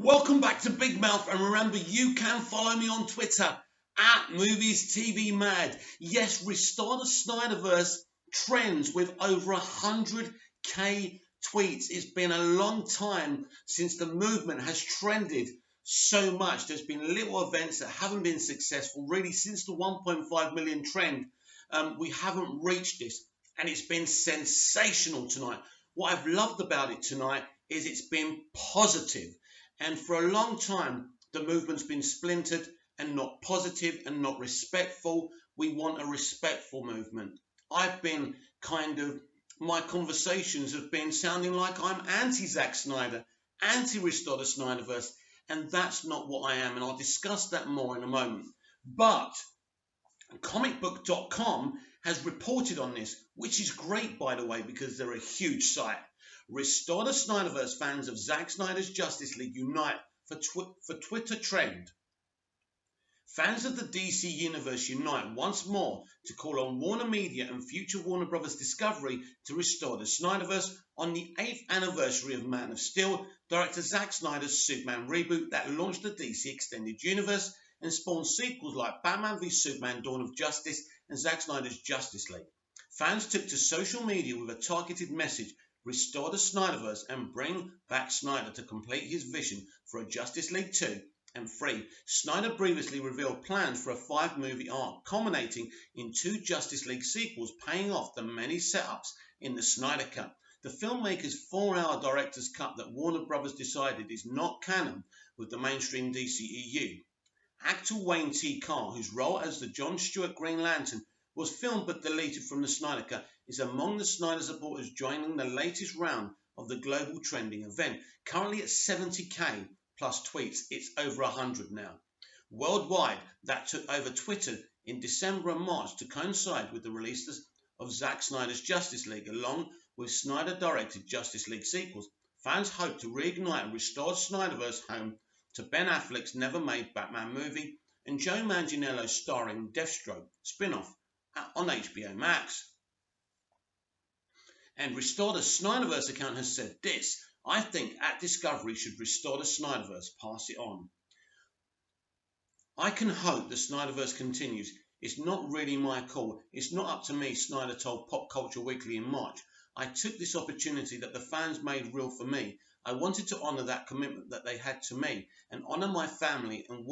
Welcome back to Big Mouth, and remember, you can follow me on Twitter at Movies TV Mad. Yes, Restore the Snyderverse trends with over 100k tweets. It's been a long time since the movement has trended so much. There's been little events that haven't been successful really since the 1.5 million trend. We haven't reached this, and it's been sensational tonight. What I've loved about it tonight is it's been positive. And for a long time, the movement's been splintered and not positive and not respectful. We want a respectful movement. My conversations have been sounding like I'm anti-Zack Snyder, anti-Restore the Snyderverse, and that's not what I am, and I'll discuss that more in a moment. But comicbook.com has reported on this, which is great, by the way, because they're a huge site. Restore the Snyderverse fans of Zack Snyder's Justice League unite for Twitter trend. Fans of the DC Universe unite once more to call on Warner Media and future Warner Brothers Discovery to restore the Snyderverse on the 8th anniversary of Man of Steel, director Zack Snyder's Superman reboot that launched the DC Extended Universe and spawned sequels like Batman v Superman: Dawn of Justice and Zack Snyder's Justice League. Fans took to social media with a targeted message: restore the Snyderverse and bring back Snyder to complete his vision for a Justice League 2 and 3. Snyder previously revealed plans for a 5-movie arc culminating in 2 Justice League sequels, paying off the many setups in the Snyder Cut. The filmmaker's 4-hour director's cut that Warner Brothers decided is not canon with the mainstream DCEU. Actor Wayne T. Carr, whose role as the John Stewart Green Lantern was filmed but deleted from the Snyder Cut, is among the Snyder supporters joining the latest round of the global trending event. Currently at 70k plus tweets, it's over 100 now. Worldwide, that took over Twitter in December and March to coincide with the release of Zack Snyder's Justice League, along with Snyder-directed Justice League sequels. Fans hope to reignite and restore Snyderverse home to Ben Affleck's never-made Batman movie and Joe Manganiello's starring Deathstroke spin-off on HBO Max. And Restore the Snyderverse account has said this: I think at Discovery should restore the Snyderverse, pass it on. I can hope the Snyderverse continues. It's not really my call. It's not up to me, Snyder told Pop Culture Weekly in March. I took this opportunity that the fans made real for me. I wanted to honour that commitment that they had to me and honour my family and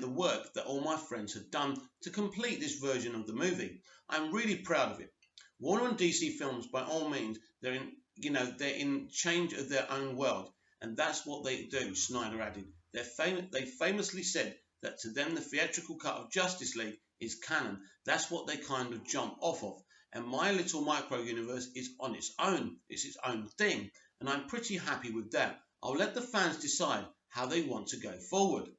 the work that all my friends had done to complete this version of the movie. I'm really proud of it. Warner and DC Films, by all means, they're in change of their own world, and that's what they do, Snyder added. They famously said that to them the theatrical cut of Justice League is canon. That's what they kind of jump off of. And my little micro universe is on its own. It's its own thing, and I'm pretty happy with that. I'll let the fans decide how they want to go forward.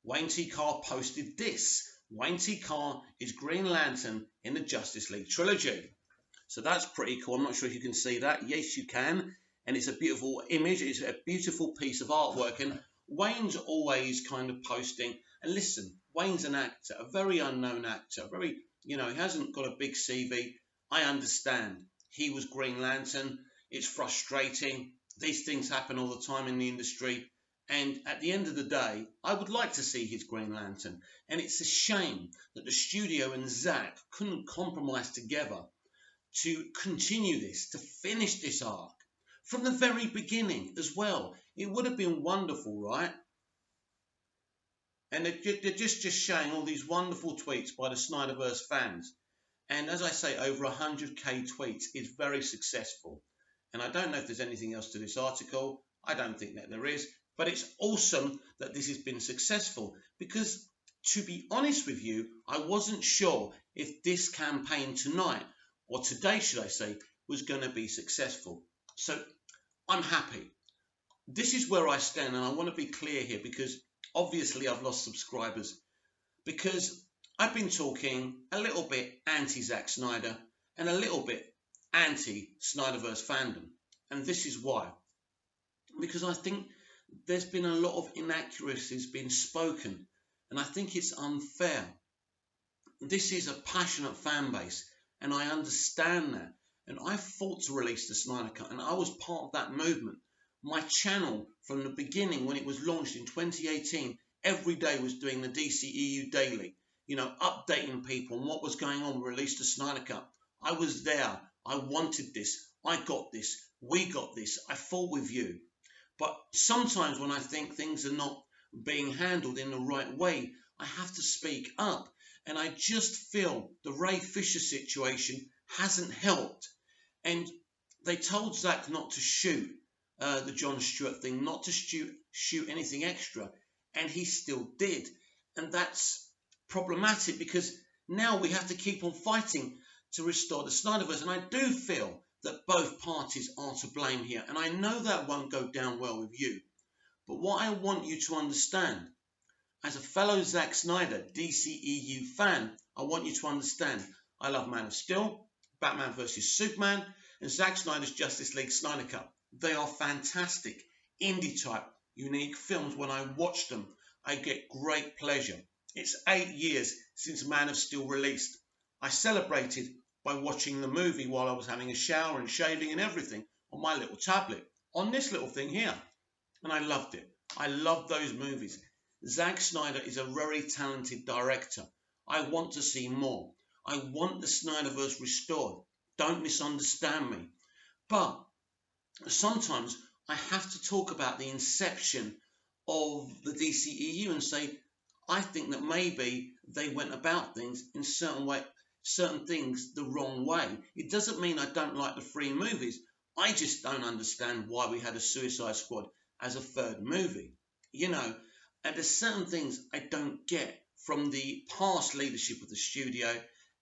Wayne T. Carr posted this. Wayne T. Carr is Green Lantern in the Justice League trilogy. So that's pretty cool. I'm not sure if you can see that. Yes, you can. And it's a beautiful image. It's a beautiful piece of artwork. And Wayne's always kind of posting. And listen, Wayne's an actor, a very unknown actor. He hasn't got a big CV. I understand. He was Green Lantern. It's frustrating. These things happen all the time in the industry. And at the end of the day, I would like to see his Green Lantern. And it's a shame that the studio and Zack couldn't compromise together to continue this, to finish this arc from the very beginning as well. It would have been wonderful, right? And they're just showing all these wonderful tweets by the Snyderverse fans. And as I say, over 100k tweets is very successful. And I don't know if there's anything else to this article. I don't think that there is. But it's awesome that this has been successful, because to be honest with you, I wasn't sure if this campaign tonight, or today should I say, was going to be successful. So I'm happy. This is where I stand, and I want to be clear here, because obviously I've lost subscribers, because I've been talking a little bit anti-Zack Snyder and a little bit anti-Snyderverse fandom. And this is why. Because I think there's been a lot of inaccuracies being spoken, and I think it's unfair. This is a passionate fan base, and I understand that. And I fought to release the Snyder Cut, and I was part of that movement. My channel from the beginning, when it was launched in 2018, every day was doing the DCEU Daily, updating people on what was going on, released the Snyder Cut. I was there. I wanted this. I got this. We got this. I fought with you. But sometimes when I think things are not being handled in the right way, I have to speak up. And I just feel the Ray Fisher situation hasn't helped. And they told Zack not to shoot the Jon Stewart thing, not to shoot anything extra, and he still did. And that's problematic because now we have to keep on fighting to restore the Snyderverse. And I do feel that both parties are to blame here. And I know that won't go down well with you. But what I want you to understand, as a fellow Zack Snyder DCEU fan, I want you to understand I love Man of Steel, Batman vs Superman, and Zack Snyder's Justice League Snyder Cut. They are fantastic, indie type, unique films. When I watch them, I get great pleasure. It's 8 years since Man of Steel released. I celebrated by watching the movie while I was having a shower and shaving and everything on my little tablet, on this little thing here. And I loved it. I love those movies. Zack Snyder is a very talented director. I want to see more. I want the Snyderverse restored. Don't misunderstand me. But sometimes I have to talk about the inception of the DCEU and say, I think that maybe they went about things in certain things the wrong way. It doesn't mean I don't like the 3 movies. I just don't understand why we had a Suicide Squad as a 3rd movie. And there's certain things I don't get from the past leadership of the studio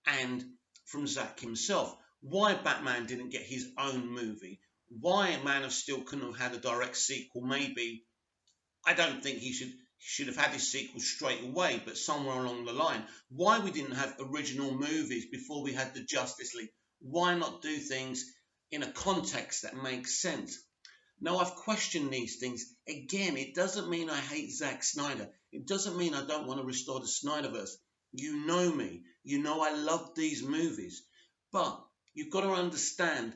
and from Zack himself. Why Batman didn't get his own movie. Why Man of Steel couldn't have had a direct sequel. Maybe, I don't think he should have had his sequel straight away, but somewhere along the line. Why we didn't have original movies before we had the Justice League. Why not do things in a context that makes sense? Now, I've questioned these things. Again, it doesn't mean I hate Zack Snyder. It doesn't mean I don't want to restore the Snyderverse. You know me. You know I love these movies. But you've got to understand,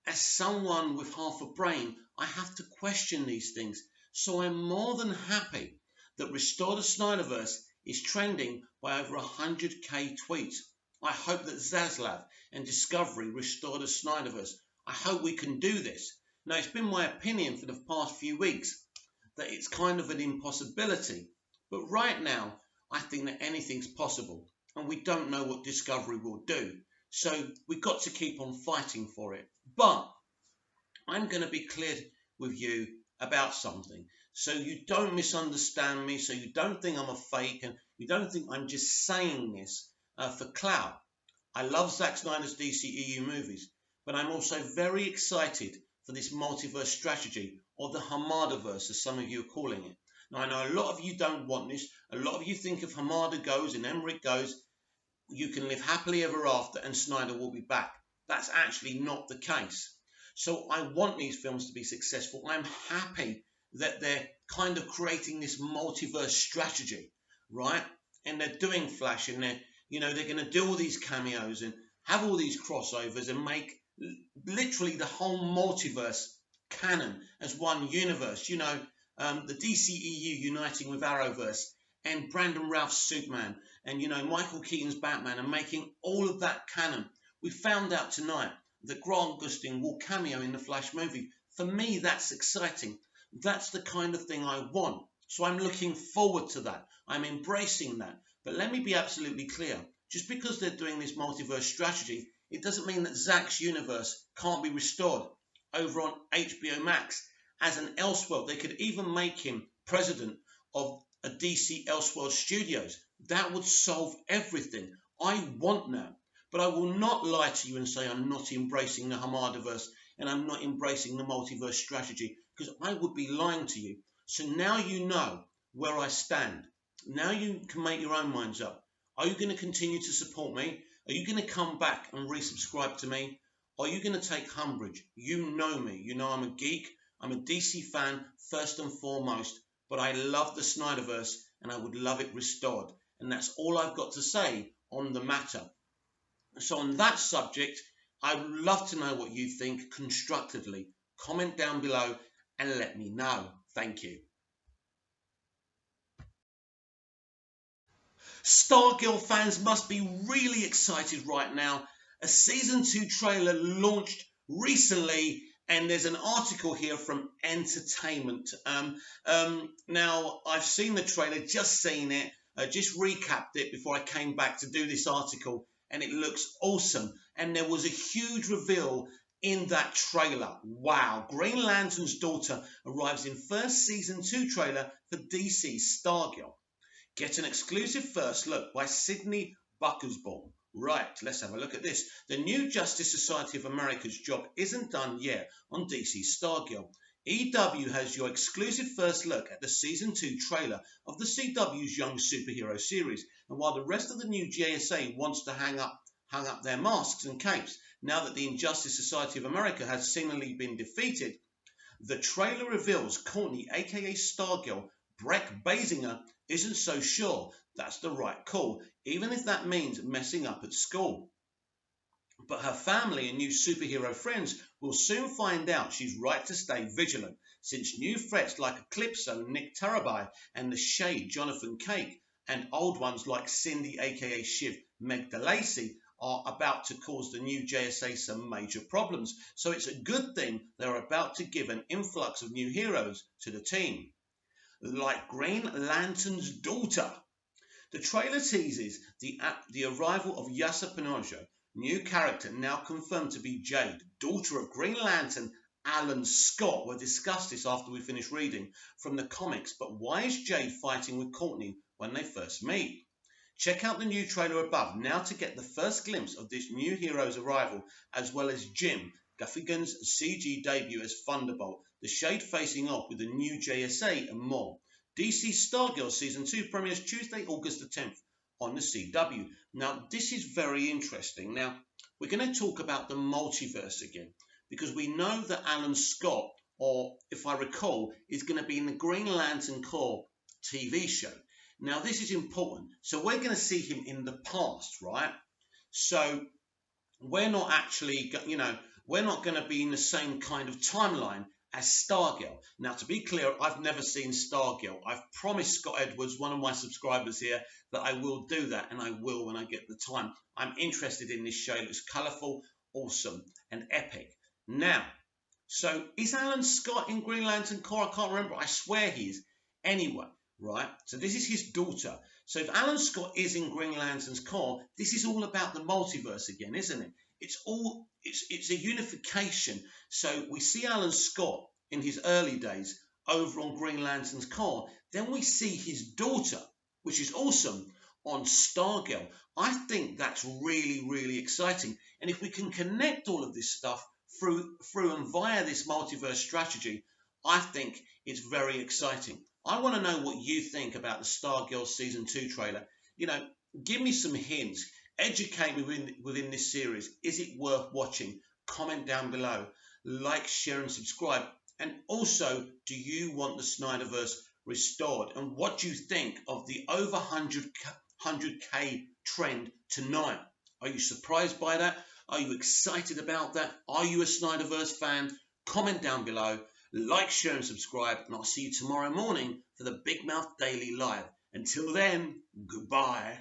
as someone with half a brain, I have to question these things. So I'm more than happy that Restore the Snyderverse is trending by over 100k tweets. I hope that Zaslav and Discovery restore the Snyderverse. I hope we can do this. Now, it's been my opinion for the past few weeks that it's kind of an impossibility. But right now, I think that anything's possible. And we don't know what Discovery will do. So we've got to keep on fighting for it. But I'm going to be clear with you about something. So you don't misunderstand me. So you don't think I'm a fake. And you don't think I'm just saying this for clout. I love Zack Snyder's DCEU movies. But I'm also very excited for this multiverse strategy, or the Hamadaverse, as some of you are calling it. Now, I know a lot of you don't want this. A lot of you think if Hamada goes and Emmerich goes, you can live happily ever after and Snyder will be back. That's actually not the case. So I want these films to be successful. I'm happy that they're kind of creating this multiverse strategy, right? And they're doing Flash, and they're going to do all these cameos and have all these crossovers and make literally the whole multiverse canon as one universe. The DCEU uniting with Arrowverse and Brandon Routh's Superman and, Michael Keaton's Batman, and making all of that canon. We found out tonight that Grant Gustin will cameo in the Flash movie. For me, that's exciting. That's the kind of thing I want. So I'm looking forward to that. I'm embracing that. But let me be absolutely clear. Just because they're doing this multiverse strategy, it doesn't mean that Zack's universe can't be restored over on HBO Max as an Elseworld. They could even make him president of a DC Elseworld Studios. That would solve everything. I want that. But I will not lie to you and say I'm not embracing the Hamadaverse and I'm not embracing the multiverse strategy, because I would be lying to you. So now you know where I stand. Now you can make your own minds up. Are you going to continue to support me? Are you going to come back and resubscribe to me? Are you going to take umbrage? You know me. You know I'm a geek. I'm a DC fan first and foremost. But I love the Snyderverse and I would love it restored. And that's all I've got to say on the matter. So on that subject, I would love to know what you think constructively. Comment down below and let me know. Thank you. Stargirl fans must be really excited right now. A season 2 trailer launched recently, and there's an article here from Entertainment. Now, I've seen the trailer, just seen it, just recapped it before I came back to do this article, and it looks awesome. And there was a huge reveal in that trailer. Wow, Green Lantern's daughter arrives in first season 2 trailer for DC's Stargirl. Get an exclusive first look by Sydney Buckersbaum. Right, let's have a look at this. The new Justice Society of America's job isn't done yet on DC's Stargirl. EW has your exclusive first look at the Season 2 trailer of the CW's Young Superhero series. And while the rest of the new JSA wants to hang up their masks and capes, now that the Injustice Society of America has seemingly been defeated, the trailer reveals Courtney, aka Stargirl, Breck Basinger, isn't so sure that's the right call, even if that means messing up at school. But her family and new superhero friends will soon find out she's right to stay vigilant, since new threats like Eclipso, Nick Tarabai, and the Shade, Jonathan Cake, and old ones like Cindy, aka Shiv, Meg DeLacy, are about to cause the new JSA some major problems. So it's a good thing they're about to give an influx of new heroes to the team. Like Green Lantern's daughter. The trailer teases the arrival of Yasa Pinocho, new character now confirmed to be Jade, daughter of Green Lantern Alan Scott. We'll discuss this after we finish reading from the comics, but why is Jade fighting with Courtney when they first meet? Check out the new trailer above now to get the first glimpse of this new hero's arrival, as well as Jim Gaffigan's CG debut as Thunderbolt, the Shade facing off with the new JSA, and more. DC Stargirl Season 2 premieres Tuesday, August the 10th on the CW. Now, this is very interesting. Now, we're going to talk about the multiverse again, because we know that Alan Scott, or if I recall, is going to be in the Green Lantern Corps TV show. Now, this is important. So we're going to see him in the past, right? So we're not actually, we're not going to be in the same kind of timeline as Stargirl. Now, to be clear, I've never seen Stargirl. I've promised Scott Edwards, one of my subscribers here, that I will do that, and I will when I get the time. I'm interested in this show. It looks colourful, awesome, and epic. Now, so is Alan Scott in Green Lantern Corps? I can't remember. I swear he is. Anyway, right? So this is his daughter. So if Alan Scott is in Green Lantern's Corps, this is all about the multiverse again, isn't it? It's a unification. So we see Alan Scott in his early days over on Green Lantern's Corps. Then we see his daughter, which is awesome, on Stargirl. I think that's really, really exciting. And if we can connect all of this stuff through and via this multiverse strategy, I think it's very exciting. I want to know what you think about the Stargirl Season 2 trailer. Give me some hints. Educate me within this series. Is it worth watching? Comment down below. Like, share, and subscribe. And also, do you want the Snyderverse restored? And what do you think of the over 100K trend tonight? Are you surprised by that? Are you excited about that? Are you a Snyderverse fan? Comment down below. Like, share, and subscribe. And I'll see you tomorrow morning for the Big Mouth Daily Live. Until then, goodbye.